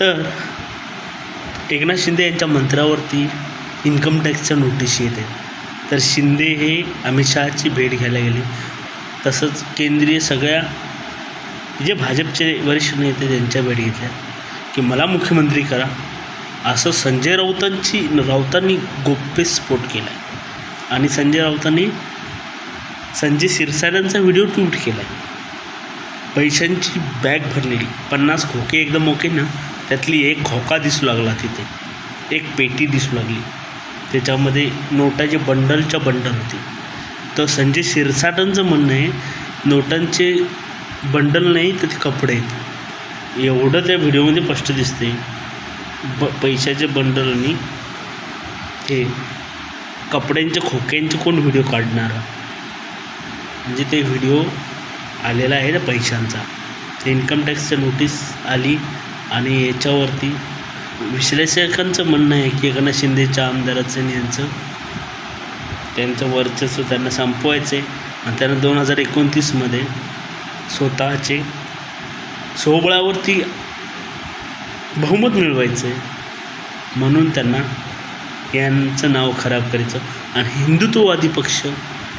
तर एकनाथ शिंदे यांच्या मंत्र्यावरती इन्कम टॅक्सच्या नोटीस येते. तर शिंदे हे अमित शहाची भेट घ्यायला गेले. तसंच केंद्रीय सगळ्या जे भाजपचे वरिष्ठ नेते त्यांच्या भेट घेतल्या की मला मुख्यमंत्री करा, असं संजय राऊतांनी गौप्यस्फोट केला आहे. आणि संजय राऊतांनी संजय शिरसाटांचा व्हिडिओ ट्वीट केला आहे. पैशांची बॅग भरलेली 50 खोके एकदम ओके ना, त्यातली एक खोका दिसू लागला, तिथे एक पेटी दिसू लागली, त्याच्यामध्ये नोटाचे बंडलच्या बंडल होते. तर संजय शिरसाटांचं म्हणणं आहे नोटांचे बंडल नाही तर ते कपडे आहेत. एवढं त्या व्हिडिओमध्ये स्पष्ट दिसते. पैशाचे बंडल आणि हे कपड्यांच्या खोक्यांचे कोण व्हिडिओ काढणार, म्हणजे ते व्हिडिओ आलेला आहे ना पैशांचा. ते इन्कम टॅक्सचं नोटीस आली आणि याच्यावरती विश्लेषकांचं म्हणणं आहे की एकनाथ शिंदेच्या आमदाराचं यांचं त्यांचं वर्चस्व त्यांना संपवायचं आहे आणि त्यांना 2029मध्ये स्वतःचे सोबळावरती बहुमत मिळवायचं आहे. म्हणून त्यांना यांचं नाव खराब करायचं आणि हिंदुत्ववादी पक्ष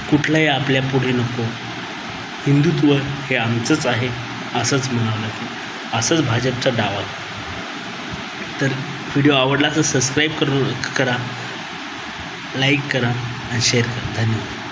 कुठलाही आपल्या पुढे नको, हिंदुत्व हे आमचंच आहे असंच म्हणावं लागेल. असंच भाजपचा डाव आहे. तर व्हिडिओ आवडला तर सबस्क्राईब करा, लाईक करा आणि शेअर करा. धन्यवाद.